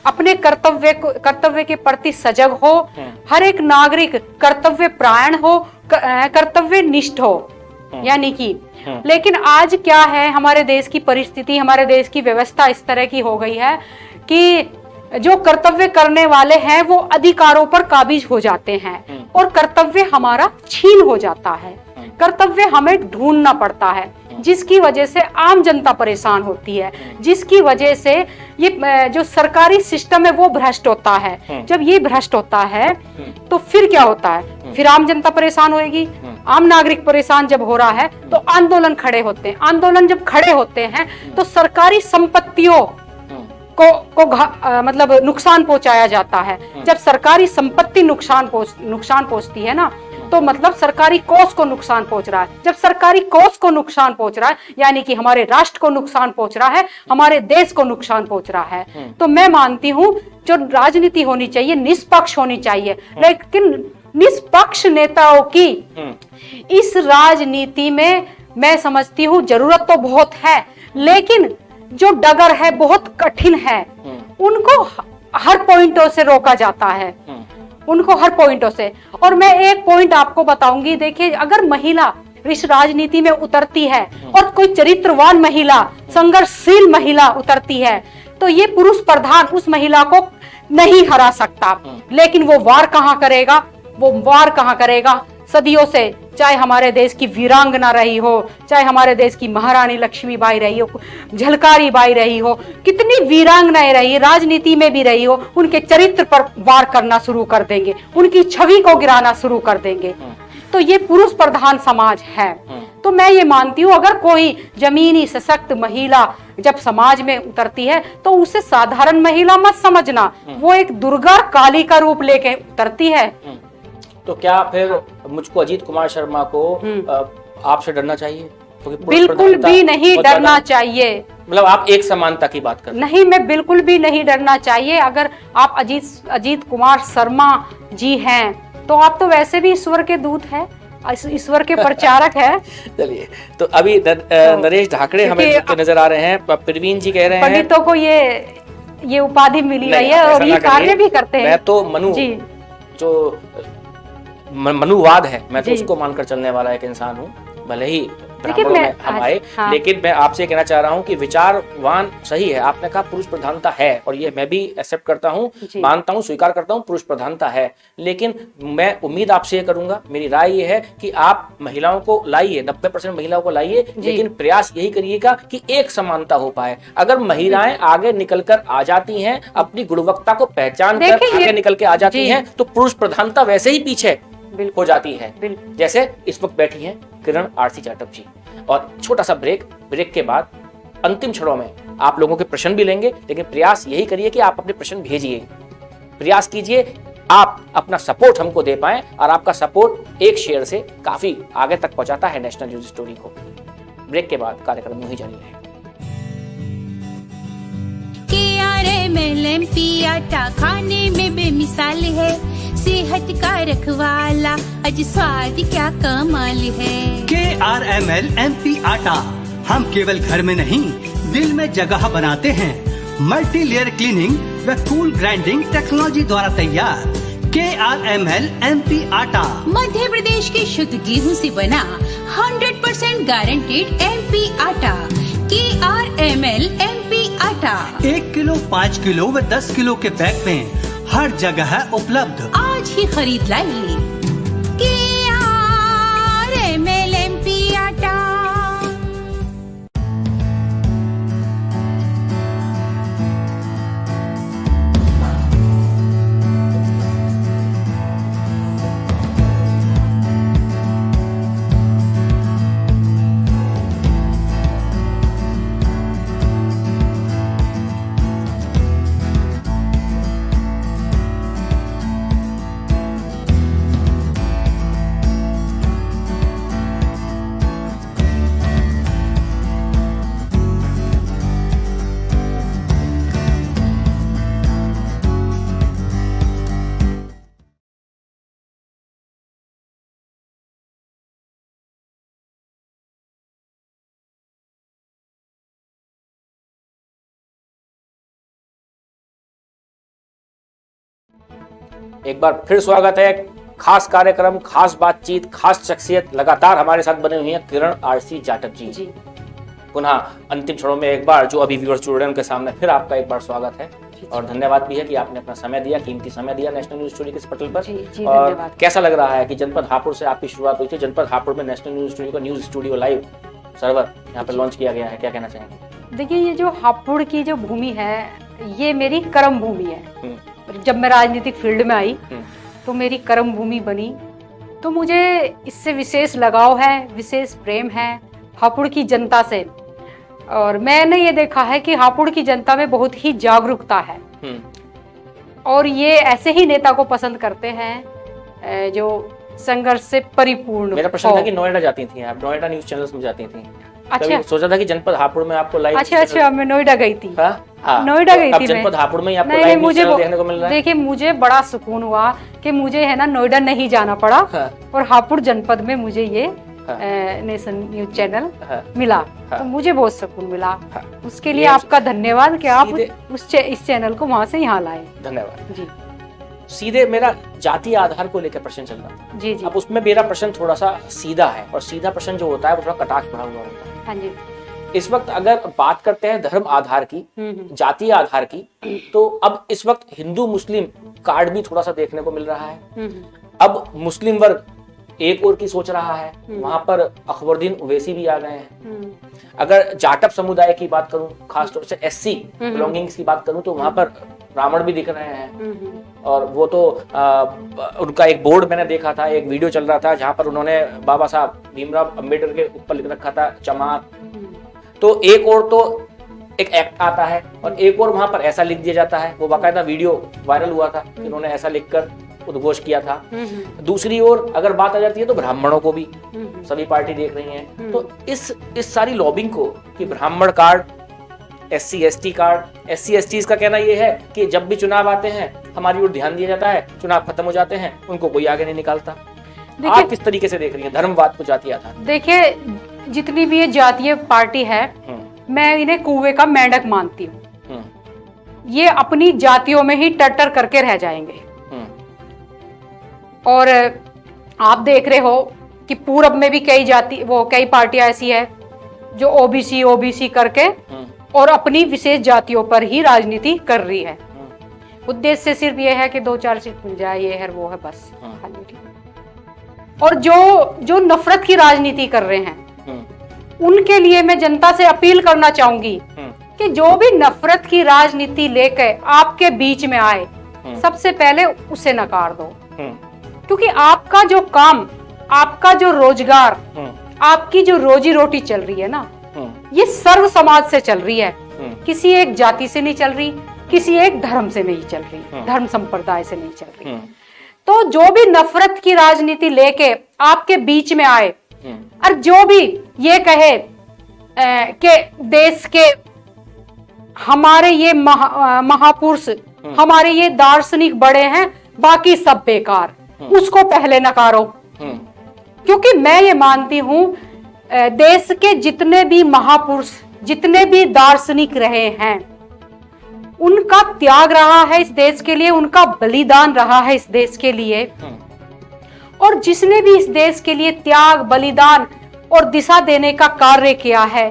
अपने कर्तव्य के प्रति सजग हो, हर एक नागरिक कर्तव्य परायण हो, कर्तव्य निष्ठ हो, यानी कि। लेकिन आज क्या है, हमारे देश की परिस्थिति, हमारे देश की व्यवस्था इस तरह की हो गई है कि जो कर्तव्य करने वाले हैं वो अधिकारों पर काबिज हो जाते हैं और कर्तव्य हमारा छीन हो जाता है। कर्तव्य हमें ढूंढना पड़ता है, जिसकी वजह से आम जनता परेशान होती है, जिसकी वजह से ये जो सरकारी सिस्टम है वो भ्रष्ट होता है। जब ये भ्रष्ट होता है तो फिर क्या होता है, फिर आम जनता परेशान होगी, आम नागरिक परेशान जब हो रहा है तो आंदोलन खड़े होते हैं। आंदोलन जब खड़े होते हैं तो सरकारी संपत्तियों को मतलब नुकसान पहुंचाया जाता है। जब सरकारी संपत्ति नुकसान पहुंचती है ना, तो मतलब सरकारी कोष को नुकसान पहुंच रहा है। जब सरकारी कोष को नुकसान पहुंच रहा है यानी कि हमारे राष्ट्र को नुकसान पहुंच रहा है, हमारे देश को नुकसान पहुंच रहा है। तो मैं मानती हूँ जो राजनीति होनी चाहिए निष्पक्ष होनी चाहिए, लेकिन निष्पक्ष नेताओं की इस राजनीति में मैं समझती हूँ जरूरत तो बहुत है, लेकिन जो डगर है बहुत कठिन है, उनको हर पॉइंटों से रोका जाता है, उनको हर पॉइंटों से। और मैं एक पॉइंट आपको बताऊंगी, देखिए अगर महिला इस राजनीति में उतरती है और कोई चरित्रवान महिला, संघर्षशील महिला उतरती है, तो ये पुरुष प्रधान उस महिला को नहीं हरा सकता। लेकिन वो वार कहाँ करेगा, वो वार कहाँ करेगा? सदियों से, चाहे हमारे देश की वीरांगना रही हो, चाहे हमारे देश की महारानी लक्ष्मीबाई रही हो, झलकारी बाई रही हो, कितनी वीरांगनाएं रही, राजनीति में भी रही हो, उनके चरित्र पर वार करना शुरू कर देंगे, उनकी छवि को गिराना शुरू कर देंगे। तो ये पुरुष प्रधान समाज है। तो मैं ये मानती हूँ, अगर कोई जमीनी सशक्त महिला जब समाज में उतरती है तो उसे साधारण महिला मत समझना, वो एक दुर्गा काली का रूप लेके उतरती है। तो क्या फिर मुझको अजीत कुमार शर्मा को आपसे डरना चाहिए? बिल्कुल भी नहीं डरना चाहिए। मतलब आप एक समानता की बात कर रहे हैं? नहीं, मैं बिल्कुल भी नहीं डरना चाहिए। अगर आप अजीत कुमार शर्मा जी हैं तो आप तो वैसे भी ईश्वर के दूत हैं, ईश्वर के प्रचारक है। चलिए, तो अभी नरेश ढाकड़े हमें नजर आ रहे हैं। प्रवीण जी कह रहे हैं पंडितों को ये उपाधि मिली रही है और ये कार्य भी करते हैं। मैं तो जो मनुवाद है, मैं तो उसको मानकर चलने वाला एक इंसान हूँ, भले ही ब्राह्मणों में हम आए। हाँ। लेकिन मैं आपसे कहना चाह रहा हूँ कि विचारवान सही है। आपने कहा पुरुष प्रधानता है, और ये मैं भी एक्सेप्ट करता हूँ, मानता हूँ, स्वीकार करता हूँ, पुरुष प्रधानता है। लेकिन मैं उम्मीद आपसे ये करूंगा, मेरी राय ये है कि आप महिलाओं को लाइए, 90% महिलाओं को लाइए, लेकिन प्रयास यही करिएगा कि एक समानता हो पाए। अगर महिलाएं आगे निकलकर आ जाती हैं, अपनी गुणवत्ता को पहचान कर आगे निकल के आ जाती हैं, तो पुरुष प्रधानता वैसे ही पीछे हो जाती है। जैसे इस वक्त बैठी हैं किरण आरसी जाटव जी। और छोटा सा ब्रेक के बाद अंतिम क्षणों में आप लोगों के प्रश्न भी लेंगे, लेकिन प्रयास यही करिए कि आप अपने प्रश्न भेजिए, प्रयास कीजिए आप अपना सपोर्ट हमको दे पाएं, और आपका सपोर्ट एक शेयर से काफी आगे तक पहुंचाता है नेशनल न्यूज स्टोरी को। ब्रेक के बाद कार्यक्रम यूं ही जारी रहेगा। KRML आटा खाने में बेमिसाल है, सेहत का रखवाला, अज स्वाद क्या कमाल है। KRML आटा हम केवल घर में नहीं, दिल में जगह बनाते हैं। मल्टी लेयर क्लीनिंग व कूल ग्राइंडिंग टेक्नोलॉजी द्वारा तैयार KRML आटा मध्य प्रदेश के शुद्ध गेहूं से बना 100% गारंटेड MP आटा। KRML आटा 1 किलो, 5 किलो व 10 किलो के पैक में हर जगह है उपलब्ध। आज ही खरीद लाइए KRML आटा। एक बार फिर स्वागत है। खास कार्यक्रम, खास बातचीत, खास शख्सियत लगातार हमारे साथ बने हुई हैं किरण आरसी जाटव जी। पुनः अंतिम क्षणों में एक बार जो अभी व्यूअर्स जुड़ रहे हैं उनके सामने फिर आपका एक बार स्वागत है, और धन्यवाद भी है कि आपने अपना समय दिया, कीमती समय दिया नेशनल न्यूज स्टोरी के इस पटल पर। और कैसा लग रहा है कि जनपद हापुड़ से आपकी शुरुआत हुई थी, जनपद हापुड़ में नेशनल न्यूज स्टोरी का न्यूज स्टूडियो लाइव सर्वर यहाँ पर लॉन्च किया गया है, क्या कहना चाहेंगे? देखिए, ये जो हापुड़ की जो भूमि है, ये मेरी कर्म भूमि है। जब मैं राजनीतिक फील्ड में आई तो मेरी कर्म भूमि बनी, तो मुझे इससे विशेष लगाव है, विशेष प्रेम है हापुड़ की जनता से। और मैंने ये देखा है कि हापुड़ की जनता में बहुत ही जागरूकता है, और ये ऐसे ही नेता को पसंद करते हैं जो संघर्ष से परिपूर्ण। मेरा प्रश्न था कि नोएडा जाती थी आप, नोएडा न्यूज चैनल्स में जाती थी। अच्छा, सोचा था कि जनपद हापुड़ में आपको लाइव। अच्छा, मैं नोएडा गई थी। नोएडा गई थी जनपद हापुड़ में आपको लाइव न्यूज़ चैनल देखने को मिल रहा है। देखिए, मुझे बड़ा सुकून हुआ कि मुझे है ना नोएडा नहीं जाना पड़ा, और हापुड़ जनपद में मुझे ये नेशन न्यूज चैनल मिला, तो मुझे बहुत सुकून मिला। उसके लिए आपका धन्यवाद कि आप इस चैनल को वहाँ से यहाँ लाए। धन्यवाद जी। सीधे मेरा जातीय आधार को लेकर प्रश्न चल रहा था। जी जी। अब उसमें मेरा प्रश्न थोड़ा सा सीधा है, और सीधा प्रश्न जो होता है वो थोड़ा कटाक्ष भरा हुआ होता है। हाँ जी। इस वक्त अगर बात करते हैं धर्म आधार की, जातीय आधार की, तो अब इस वक्त हिंदू मुस्लिम कार्ड भी थोड़ा सा देखने को मिल रहा है। अब मुस्लिम वर्ग एक और की सोच रहा है, वहां पर अकबरुद्दीन ओवैसी भी आ गए हैं। अगर जाटव समुदाय की बात करूं, खासतौर से एससी बिलोंगिंग्स की बात करूं, तो वहां पर ब्राह्मण भी दिख रहे हैं। और वो तो उनका एक बोर्ड मैंने देखा था, एक वीडियो चल रहा था जहां पर उन्होंने बाबा साहब भीमराव अंबेडकर के ऊपर लिख रखा था जमात। तो एक और तो एक एक्ट आता है और एक और वहां पर ऐसा लिख दिया जाता है, वो बाकायदा वीडियो वायरल हुआ था कि उन्होंने ऐसा लिखकर उद्घोष किया था। दूसरी ओर अगर बात आ जाती है तो ब्राह्मणों को भी सभी पार्टी देख रही हैं। तो इस सारी लॉबिंग को कि ब्राह्मण card, SC ST card, SC ST का कहना यह है कि जब भी चुनाव आते हैं हमारी ओर ध्यान दिया जाता है, चुनाव खत्म हो जाते हैं, उनको कोई आगे नहीं निकालता। आप किस तरीके से देख रही हैं धर्मवाद को, जातीय आधार? देखिए, जितनी भी ये जातीय पार्टी है, मैं इन्हें कुएं का मेंढक मानती हूँ। ये अपनी जातियों में ही टट्टर करके रह जाएंगे। और आप देख रहे हो कि पूरब में भी कई पार्टियां ऐसी है जो ओबीसी करके और अपनी विशेष जातियों पर ही राजनीति कर रही है। उद्देश्य सिर्फ ये है कि 2-4 सीट मिल जाए, ये है वो है, बस। और जो नफरत की राजनीति कर रहे हैं, उनके लिए मैं जनता से अपील करना चाहूंगी कि जो भी नफरत की राजनीति लेकर आपके बीच में आए, सबसे पहले उसे नकार दो। क्योंकि आपका जो काम, आपका जो रोजगार, आपकी जो रोजी रोटी चल रही है ना, ये सर्व समाज से चल रही है, किसी एक जाति से नहीं चल रही, किसी एक धर्म से नहीं चल रही, धर्म संप्रदाय से नहीं चल रही। तो जो भी नफरत की राजनीति लेके आपके बीच में आए और जो भी ये कहे कि देश के हमारे ये महापुरुष, हमारे ये दार्शनिक बड़े हैं, बाकी सब बेकार, उसको पहले नकारो। क्योंकि मैं ये मानती हूं, देश के जितने भी महापुरुष, जितने भी दार्शनिक रहे हैं, उनका त्याग रहा है इस देश के लिए, उनका बलिदान रहा है इस देश के लिए। और जिसने भी इस देश के लिए त्याग, बलिदान और दिशा देने का कार्य किया है,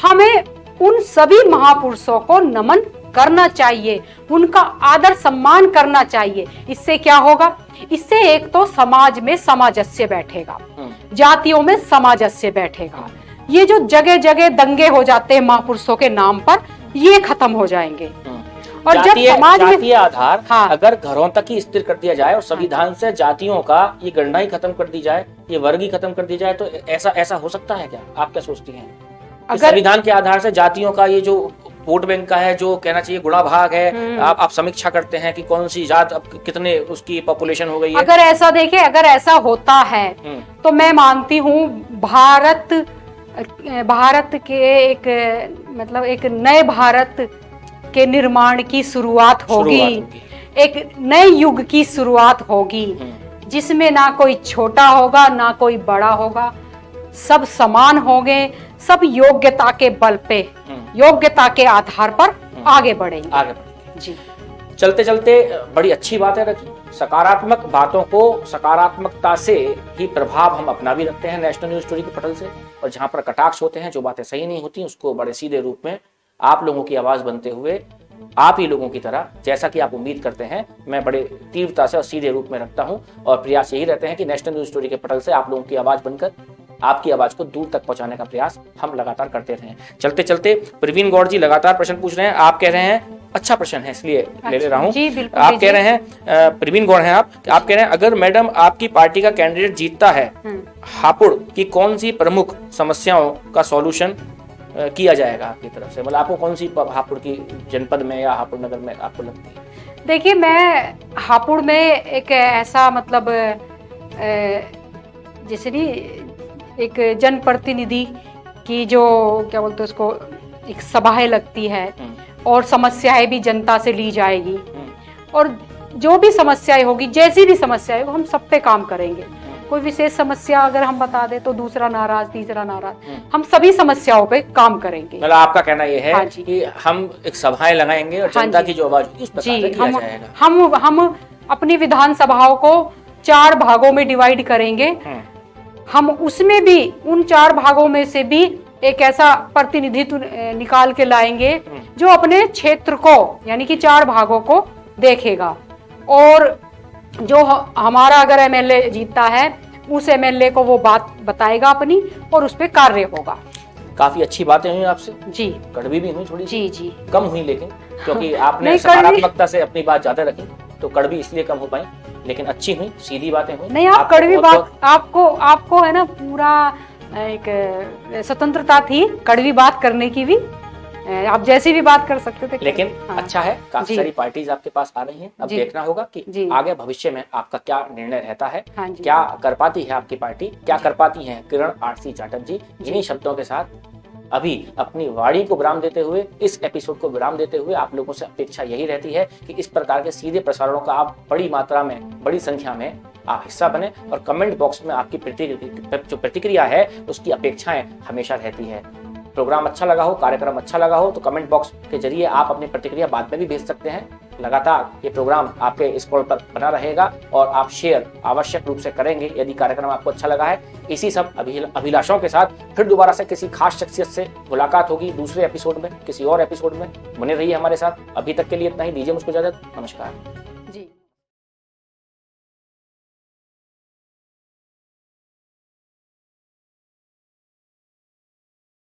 हमें उन सभी महापुरुषों को नमन करना चाहिए, उनका आदर सम्मान करना चाहिए। इससे क्या होगा? इससे एक तो समाज में सामंजस्य बैठेगा, जातियों में सामंजस्य बैठेगा। ये जो जगह जगह दंगे हो जाते हैं महापुरुषों के नाम पर, ये खत्म हो जाएंगे। और जब समाज में जातीय आधार अगर घरों तक ही स्थिर कर दिया जाए और संविधान से जातियों का ये गणना ही खत्म कर दी जाए, ये वर्ग ही खत्म कर दी जाए, तो ऐसा हो सकता है क्या? आप क्या सोचती हैं? अगर संविधान के आधार से जातियों का ये जो वोट बैंक का है, जो कहना चाहिए गुणा भाग है, आप समीक्षा करते हैं कि कौन सी जात अब कितने उसकी पॉपुलेशन हो गई है। अगर ऐसा देखें, अगर ऐसा होता है तो मैं मानती हूँ भारत के एक नए भारत के निर्माण की शुरुआत होगी, एक नए युग की शुरुआत होगी, जिसमें ना कोई छोटा होगा ना कोई बड़ा होगा, सब समान होंगे, सब योग्यता के बल पे, योग्यता के आधार पर आगे बढ़ेंगे। जी, चलते चलते बड़ी अच्छी बात है रखी, सकारात्मक बातों को सकारात्मकता से ही प्रभाव हम अपना भी रखते हैं नेशनल न्यूज स्टोरी के पटल से, और जहां पर कटाक्ष होते हैं, जो बातें सही नहीं होती, उसको बड़े सीधे रूप में आप लोगों की आवाज बनते हुए, आप ही लोगों की तरह, जैसा कि आप उम्मीद करते हैं, मैं बड़े तीव्रता से और सीधे रूप में रखता हूं। और प्रयास यही रहते हैं कि नेशनल न्यूज स्टोरी के पटल से आप लोगों की आवाज बनकर आपकी आवाज को दूर तक पहुंचाने का प्रयास हम लगातार करते रहें। चलते चलते प्रवीण गौड़ जी लगातार प्रश्न पूछ रहे हैं, आप कह रहे हैं, अच्छा प्रश्न है इसलिए ले रहा हूं। आप कह रहे हैं, प्रवीण गौड़ हैं आप कह रहे हैं, अगर मैडम आपकी पार्टी का कैंडिडेट जीतता है, हापुड़ की कौन सी प्रमुख समस्याओं का सॉल्यूशन किया जाएगा आपकी तरफ से? मतलब आपको कौन सी हापुड़ की जनपद में या हापुड़ नगर में आपको लगती है? देखिए, मैं हापुड़ में एक ऐसा जैसे भी एक जनप्रतिनिधि की जो क्या बोलते हैं उसको, एक सभाएं लगती है और समस्याएं भी जनता से ली जाएगी, और जो भी समस्याएं होगी, जैसी भी समस्याएं हो, हम सब पे काम करेंगे। कोई विशेष समस्या अगर हम बता दे तो दूसरा नाराज, तीसरा नाराज, हम सभी समस्याओं पे काम करेंगे। मतलब आपका कहना यह है कि हम एक सभाएं लगाएंगे और जनता की जो आवाज होगी उस पर कार्य किया जाएगा। हम अपनी विधानसभाओं को 4 भागों में डिवाइड करेंगे। हम उसमें भी उन 4 भागों में से भी एक ऐसा प्रतिनिधित्व निकाल के लाएंगे जो अपने क्षेत्र को यानी कि 4 भागों को देखेगा, और जो हमारा अगर एमएलए जीतता है उस एमएलए को वो बात बताएगा अपनी और उस पर कार्य होगा। काफी अच्छी बातें हुई आपसे जी, कड़वी भी हुई थोड़ी जी जी, कम हुई, लेकिन क्योंकि आपने नहीं, सकारात्मकता से अपनी बात ज्यादा रखी तो कड़वी इसलिए कम हो पाई, लेकिन अच्छी हुई, सीधी बातें हुई। नहीं, आप कड़वी बात आपको है ना पूरा एक स्वतंत्रता थी कड़वी बात करने की भी, आप जैसी भी बात कर सकते थे। लेकिन हाँ। अच्छा है, काफी जी। सारी पार्टीज आपके पास आ रही हैं। अब जी। देखना होगा कि जी। आगे भविष्य में आपका क्या निर्णय रहता है, हाँ जी। क्या कर पाती है आपकी पार्टी, क्या कर पाती हैं किरण आरसी जाटव जी। इन्हीं शब्दों के साथ अभी अपनी वाणी को विराम देते हुए, इस एपिसोड को विराम देते हुए, आप लोगों से अपेक्षा यही रहती है कि इस प्रकार के सीधे प्रसारणों का आप बड़ी मात्रा में, बड़ी संख्या में आप हिस्सा बने, और कमेंट बॉक्स में आपकी जो प्रतिक्रिया है उसकी अपेक्षाएं हमेशा रहती है। प्रोग्राम अच्छा लगा हो, कार्यक्रम अच्छा लगा हो तो कमेंट बॉक्स के जरिए आप अपनी प्रतिक्रिया बाद में भी भेज सकते हैं। लगातार ये प्रोग्राम आपके स्क्रॉल पर बना रहेगा और आप शेयर आवश्यक रूप से करेंगे यदि कार्यक्रम आपको अच्छा लगा है। इसी सब अभिलाषाओं के साथ फिर दोबारा से किसी खास शख्सियत से मुलाकात होगी दूसरे एपिसोड में, किसी और एपिसोड में। बने रहिए हमारे साथ। अभी तक के लिए इतना ही, दीजिए मुझको इजाजत। नमस्कार।